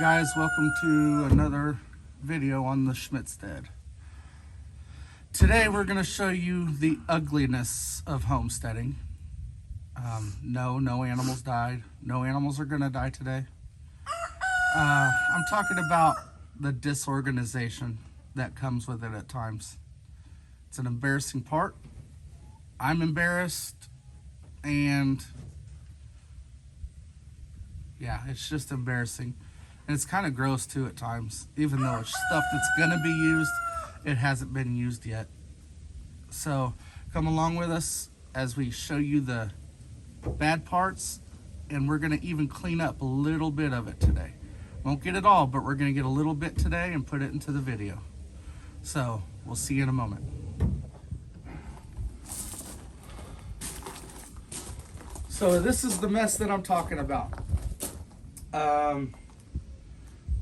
guys, welcome to another video on the homestead. Today we're going to show you the ugliness of homesteading. No animals died. No animals are going to die today. I'm talking about the disorganization that comes with it at times. It's an embarrassing part. I'm embarrassed, and yeah, it's just embarrassing. And it's kind of gross too at times. Even though it's stuff that's going to be used, it hasn't been used yet. So come along with us as we show you the bad parts, and we're going to even clean up a little bit of it today. Won't get it all, but we're going to get a little bit today and put it into the video. So we'll see you in a moment. So this is the mess that I'm talking about.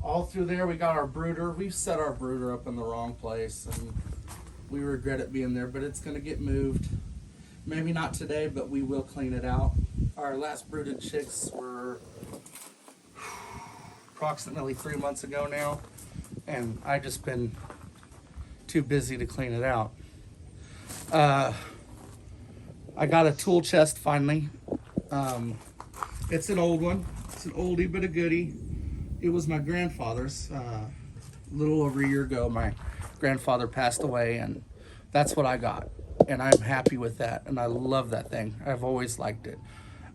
All through there we got our brooder. We've set our brooder up in the wrong place, and we regret it being there, but it's going to get moved. Maybe not today, but we will clean it out. Our last brooded chicks were approximately 3 months ago now, and I just been too busy to clean it out. I got a tool chest finally. It's an old one. It's an oldie but a goodie. It was my grandfather's. A little over a year ago, my grandfather passed away, and that's what I got. And I'm happy with that, and I love that thing. I've always liked it.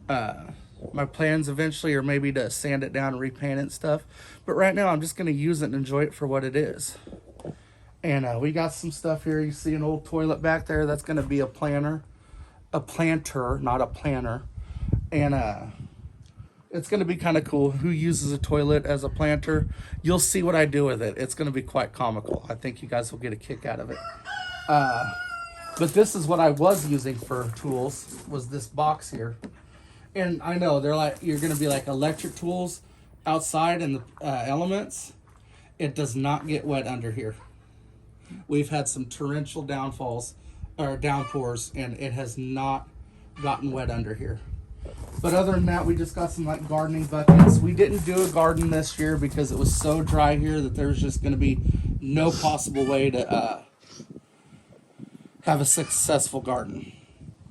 My plans eventually are maybe to sand it down and repaint it and stuff. But right now, I'm just going to use it and enjoy it for what it is. And we got some stuff here. You see an old toilet back there. That's going to be a planter, not a planter. And it's going to be kind of cool. Who uses a toilet as a planter? You'll see what I do with it. It's going to be quite comical. I think you guys will get a kick out of it. But this is what I was using for tools, was this box here. And I know they're like, you're going to be like, electric tools outside in the elements. It does not get wet under here. We've had some torrential downpours, and it has not gotten wet under here. But other than that, we just got some like gardening buckets. We didn't do a garden this year because it was so dry here that there was just going to be no possible way to have a successful garden.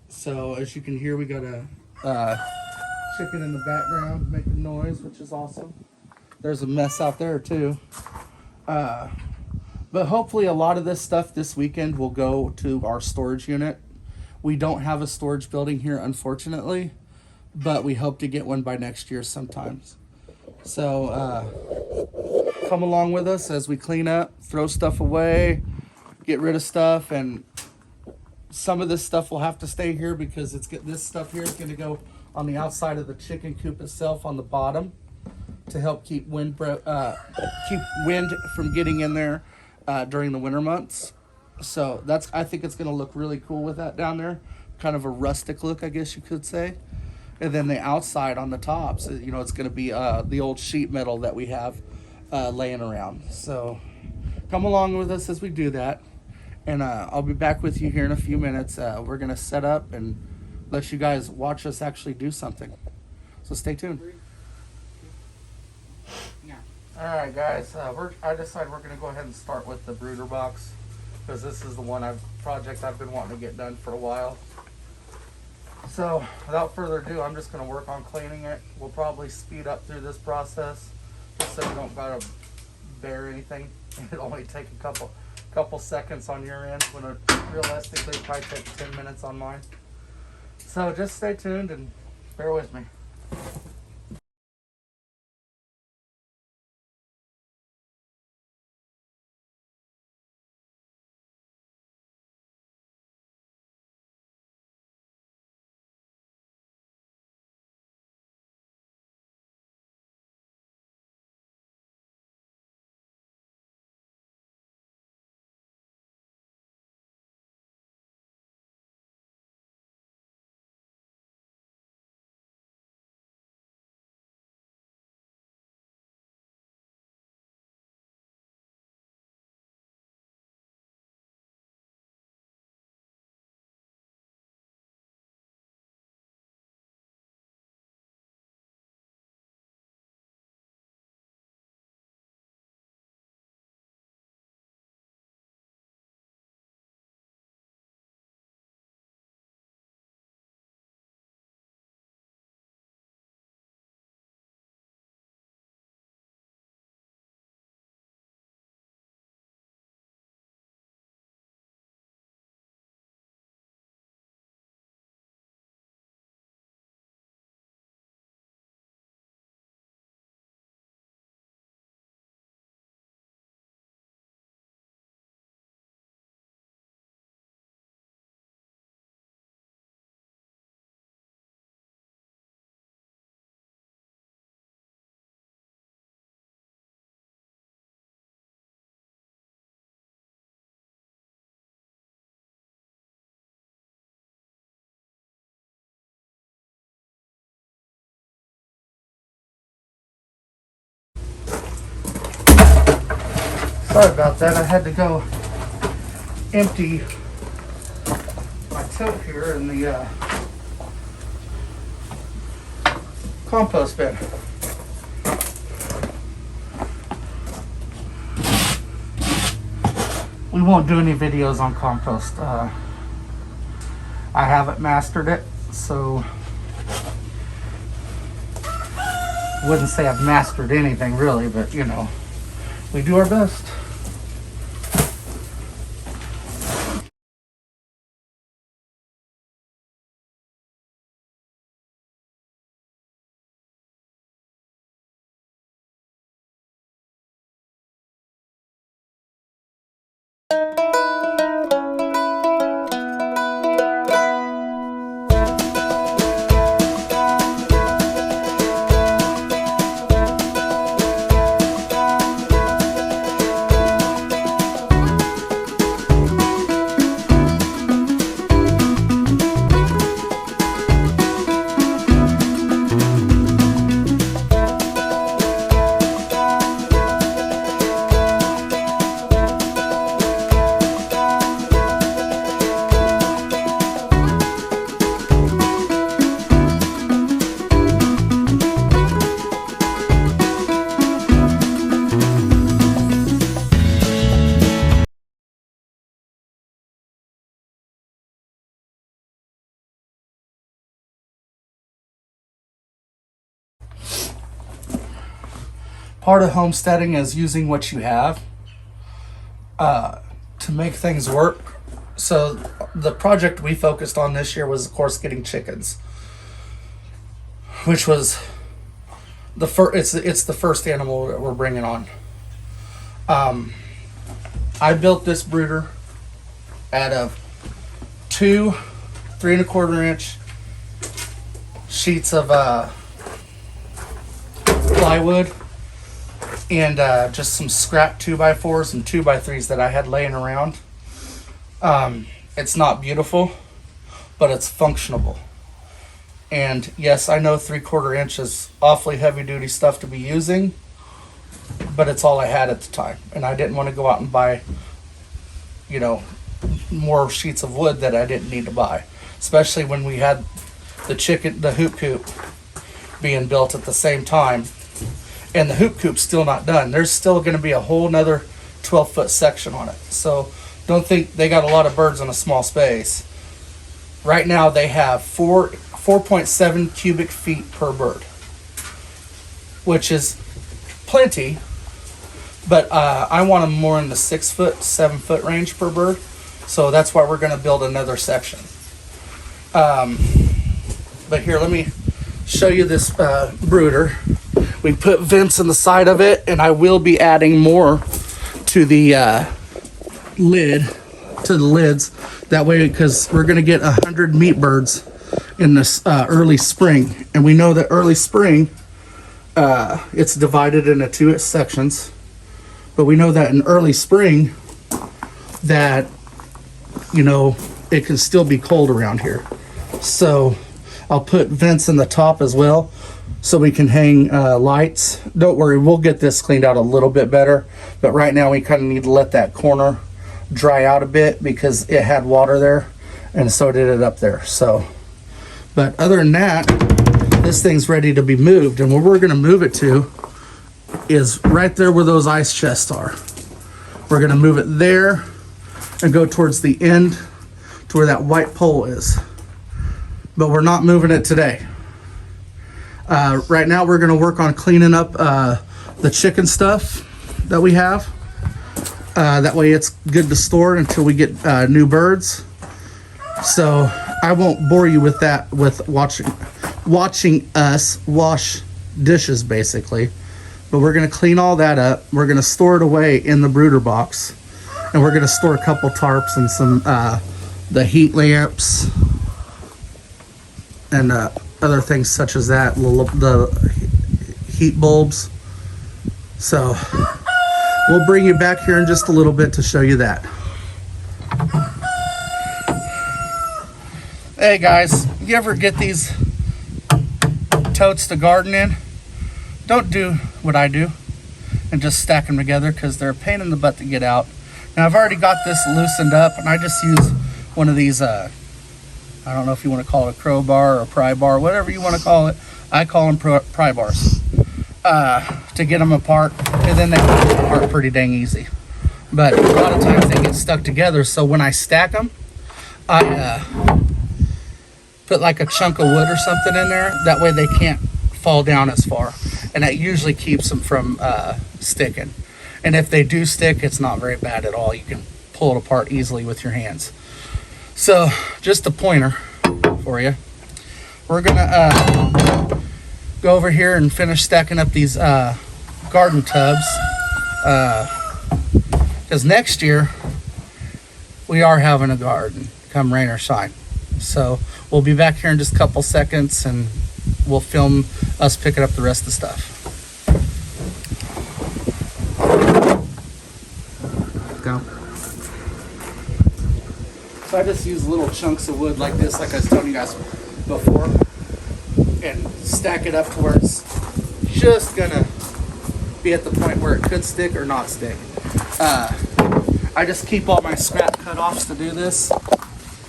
So as you can hear, we got a chicken in the background making noise, which is awesome. There's a mess out there too. But hopefully a lot of this stuff this weekend will go to our storage unit. We don't have a storage building here, unfortunately, but we hope to get one by next year sometimes. So come along with us as we clean up, throw stuff away, get rid of stuff, and some of this stuff will have to stay here because this stuff here is going to go on the outside of the chicken coop itself on the bottom to help keep wind from getting in there during the winter months. So I think it's going to look really cool with that down there, kind of a rustic look, I guess you could say. And then the outside on the tops, it's going to be the old sheet metal that we have laying around. So come along with us as we do that. And I'll be back with you here in a few minutes. We're going to set up and let you guys watch us actually do something. So stay tuned. Yeah. All right, guys. I decided we're going to go ahead and start with the brooder box because this is the project I've been wanting to get done for a while. So without further ado, I'm just going to work on cleaning it. We'll probably speed up through this process just so you don't got to bear anything. It'll only take a couple seconds on your end when it realistically probably take 10 minutes on mine. So just stay tuned and bear with me. Sorry about that. I had to go empty my tote here in the compost bin. We won't do any videos on compost. I haven't mastered it, so I wouldn't say I've mastered anything really, but you know, we do our best. Part of homesteading is using what you have to make things work. So the project we focused on this year was, of course, getting chickens, which was the first. It's the first animal that we're bringing on. I built this brooder out of 2 3¼ inch sheets of plywood and just some scrap 2x4s and 2x3s that I had laying around. It's not beautiful, but it's functional. And yes, I know 3/4 inch is awfully heavy duty stuff to be using, but it's all I had at the time. And I didn't want to go out and buy, you know, more sheets of wood that I didn't need to buy, especially when we had the hoop coop being built at the same time. And the hoop coop's still not done. There's still going to be a whole nother 12-foot section on it. So don't think they got a lot of birds in a small space. Right now they have 4.7 cubic feet per bird, which is plenty, but I want them more in the 6-foot, 7-foot range per bird. So that's why we're going to build another section. But here, let me show you this brooder. We put vents in the side of it, and I will be adding more to the lids. That way, because we're going to get 100 meat birds in this early spring. And we know that early spring, it's divided into 2 sections. But we know that in early spring, that, you know, it can still be cold around here. So I'll put vents in the top as well, so we can hang lights. Don't worry, we'll get this cleaned out a little bit better, but right now we kind of need to let that corner dry out a bit because it had water there, and so did it up there. So, but other than that, this thing's ready to be moved, and where we're going to move it to is right there where those ice chests are. We're going to move it there and go towards the end to where that white pole is, but we're not moving it today. Right now we're going to work on cleaning up the chicken stuff that we have. That way it's good to store until we get new birds. So I won't bore you with that, with watching us wash dishes basically. But we're going to clean all that up. We're going to store it away in the brooder box. And we're going to store a couple tarps and some the heat lamps and other things such as that, the heat bulbs. So we'll bring you back here in just a little bit to show you that. Hey guys, you ever get these totes to garden in? Don't do what I do and just stack them together because they're a pain in the butt to get out. Now I've already got this loosened up, and I just use one of these, I don't know if you want to call it a crowbar or a pry bar, whatever you want to call it. I call them pry bars, to get them apart, and then they come apart pretty dang easy. But a lot of times they get stuck together, so when I stack them, I put like a chunk of wood or something in there. That way they can't fall down as far, and that usually keeps them from sticking. And if they do stick, it's not very bad at all. You can pull it apart easily with your hands. So just a pointer for you. We're gonna go over here and finish stacking up these garden tubs, because next year we are having a garden, come rain or shine. So we'll be back here in just a couple seconds, and we'll film us picking up the rest of the stuff. Go. So I just use little chunks of wood like this, like I was telling you guys before, and stack it up to where it's just gonna be at the point where it could stick or not stick. I just keep all my scrap cut-offs to do this,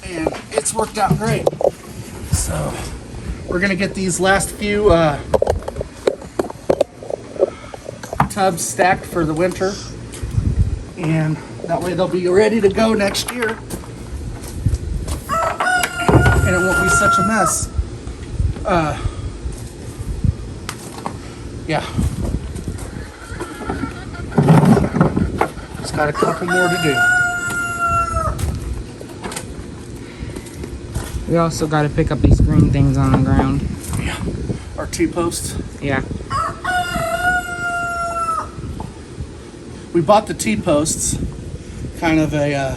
and it's worked out great. So we're gonna get these last few tubs stacked for the winter, and that way they'll be ready to go next year, and it won't be such a mess. Yeah. Just got a couple more to do. We also got to pick up these green things on the ground. Yeah. Our T-posts. Yeah. We bought the T-posts. Kind of a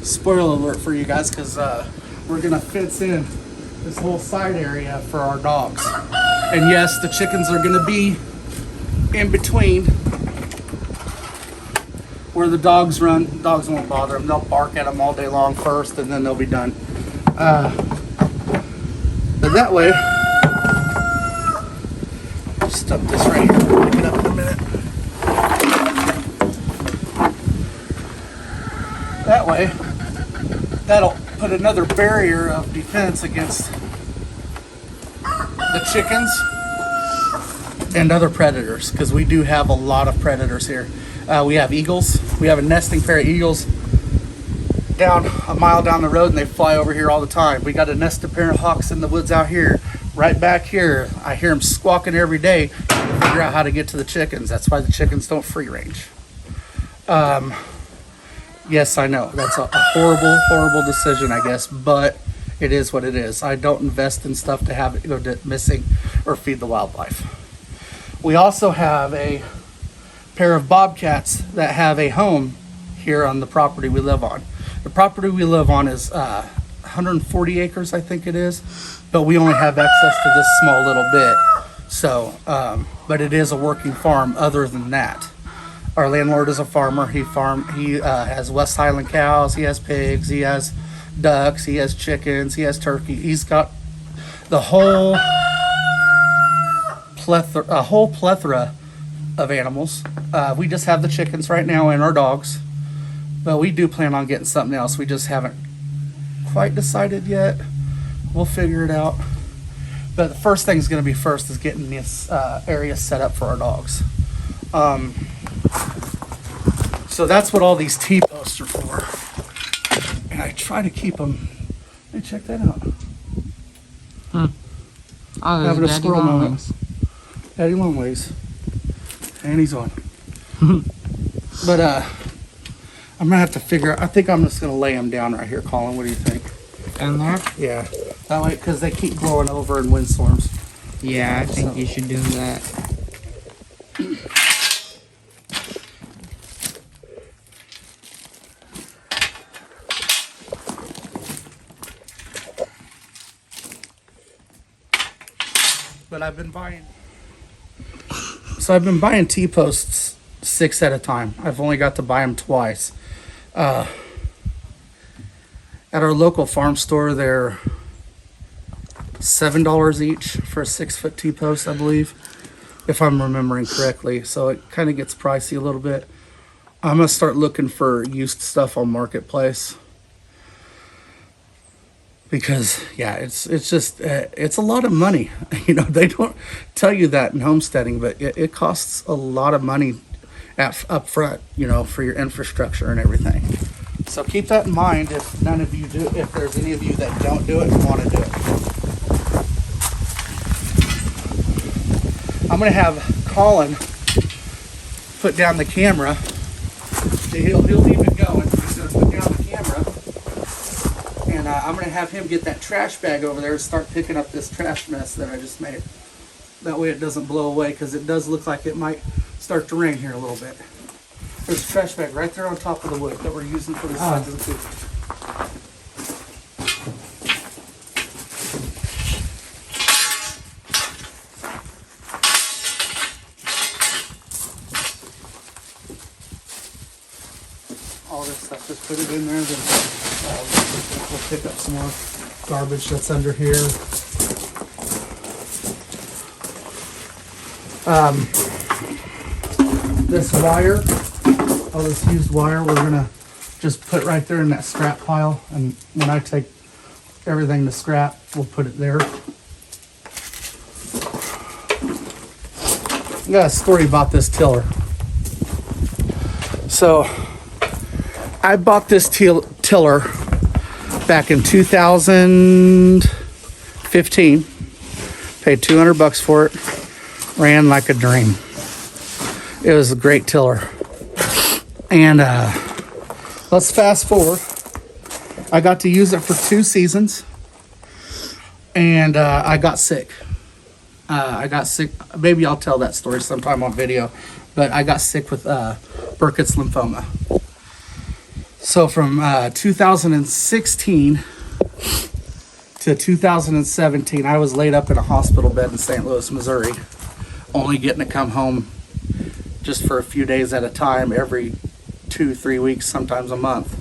spoiler alert for you guys, because we're gonna fence in this whole side area for our dogs. And yes, the chickens are gonna be in between where the dogs run. Dogs won't bother them. They'll bark at them all day long first, and then they'll be done. But that way, just stuff this right here. We'll pick it up in a minute. That way, that'll put another barrier of defense against the chickens and other predators, because we do have a lot of predators here. We have eagles. We have a nesting pair of eagles down a mile down the road, and they fly over here all the time. We got a nested pair of hawks in the woods out here. Right back here, I hear them squawking every day trying to figure out how to get to the chickens. That's why the chickens don't free range. Yes, I know. That's a horrible, horrible decision, I guess, but it is what it is. I don't invest in stuff to have it go missing or feed the wildlife. We also have a pair of bobcats that have a home here on the property we live on. The property we live on is 140 acres, I think it is, but we only have access to this small little bit. So, but it is a working farm other than that. Our landlord is a farmer. He has West Highland cows, he has pigs, he has ducks, he has chickens, he has turkey. He's got the whole plethora of animals. We just have the chickens right now and our dogs, but we do plan on getting something else. We just haven't quite decided yet. We'll figure it out. But the first thing is going to be first is getting this area set up for our dogs. So that's what all these T-posts are for. And I try to keep them. Hey, check that out. Oh, Having a squirrel moment. Daddy Longways. And he's on. But I'm gonna have to figure out. I think I'm just gonna lay them down right here, Colin. What do you think? Down there? Yeah. That way, because they keep blowing over in windstorms. Yeah, I think you should do that. But I've been buying T-posts 6 at a time. I've only got to buy them twice. At our local farm store, they're $7 each for a 6-foot T-post, I believe. if I'm remembering correctly. So it kind of gets pricey a little bit. I'm gonna start looking for used stuff on Marketplace because yeah, it's just it's a lot of money. You know, they don't tell you that in homesteading, but it costs a lot of money up front. You know, for your infrastructure and everything. So keep that in mind if none of you do. If there's any of you that don't do it and want to do it, I'm gonna have Colin put down the camera. He'll leave it going. He's gonna put down the camera, and I'm gonna have him get that trash bag over there and start picking up this trash mess that I just made. That way it doesn't blow away, because it does look like it might start to rain here a little bit. There's a trash bag right there on top of the wood that we're using for the sides of the coop. All this stuff, just put it in there, then we'll pick up some more garbage that's under here. This wire, all this used wire, we're gonna just put right there in that scrap pile, and when I take everything to scrap, we'll put it there. I got a story about this tiller. So I bought this tiller back in 2015. Paid $200 for it. Ran like a dream. It was a great tiller. And let's fast forward. I got to use it for 2 seasons, and I got sick. Maybe I'll tell that story sometime on video, but I got sick with Burkitt's lymphoma. So from 2016 to 2017, I was laid up in a hospital bed in St. Louis, Missouri, only getting to come home just for a few days at a time, every 2-3 weeks, sometimes a month.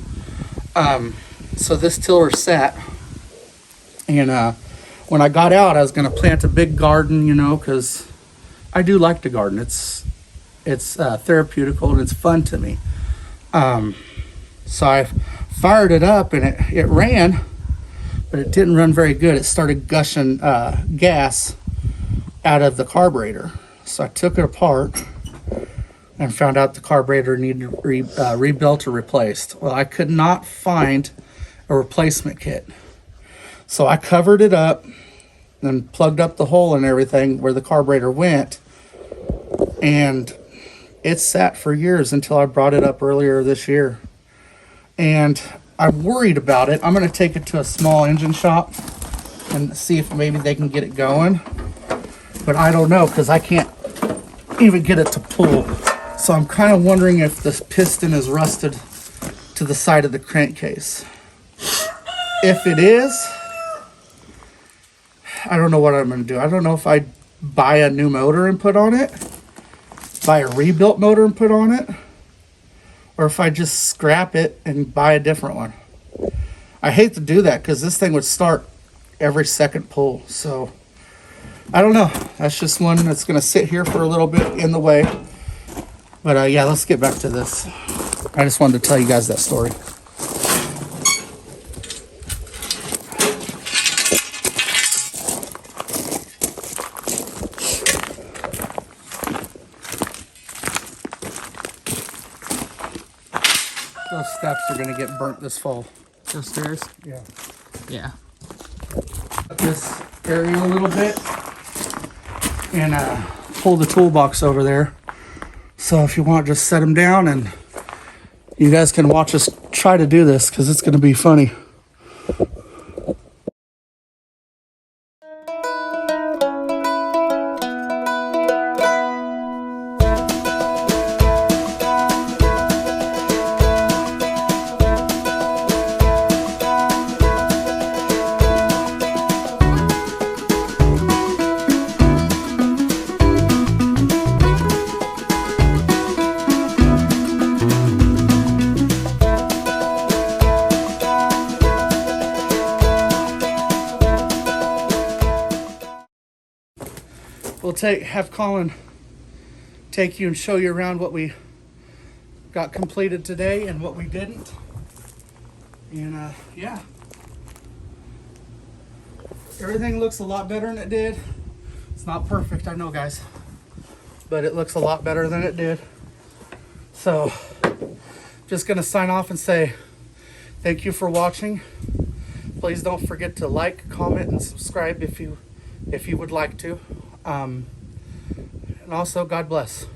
So this tiller sat, and when I got out, I was going to plant a big garden, you know, because I do like to garden. It's therapeutical and it's fun to me. So I fired it up, and it ran, but it didn't run very good. It started gushing gas out of the carburetor. So I took it apart and found out the carburetor needed rebuilt or replaced. Well, I could not find a replacement kit. So I covered it up and plugged up the hole and everything where the carburetor went, and it sat for years until I brought it up earlier this year. And I'm worried about it. I'm going to take it to a small engine shop and see if maybe they can get it going. But I don't know, because I can't even get it to pull. So I'm kind of wondering if this piston is rusted to the side of the crankcase. If it is, I don't know what I'm going to do. I don't know if I buy a new motor and put on it, buy a rebuilt motor and put on it, or if I just scrap it and buy a different one. I hate to do that because this thing would start every second pull. So I don't know. That's just one that's going to sit here for a little bit in the way. But yeah, let's get back to this. I just wanted to tell you guys that story. Those steps are going to get burnt this fall. Those stairs? Yeah. Yeah. This area a little bit and pull the toolbox over there. So if you want, just set them down, and you guys can watch us try to do this because it's going to be funny. We'll have Colin take you and show you around what we got completed today and what we didn't. And yeah, everything looks a lot better than it did. It's not perfect, I know, guys, but it looks a lot better than it did. So just gonna sign off and say thank you for watching. Please don't forget to like, comment, and subscribe if you would like to. And also, God bless.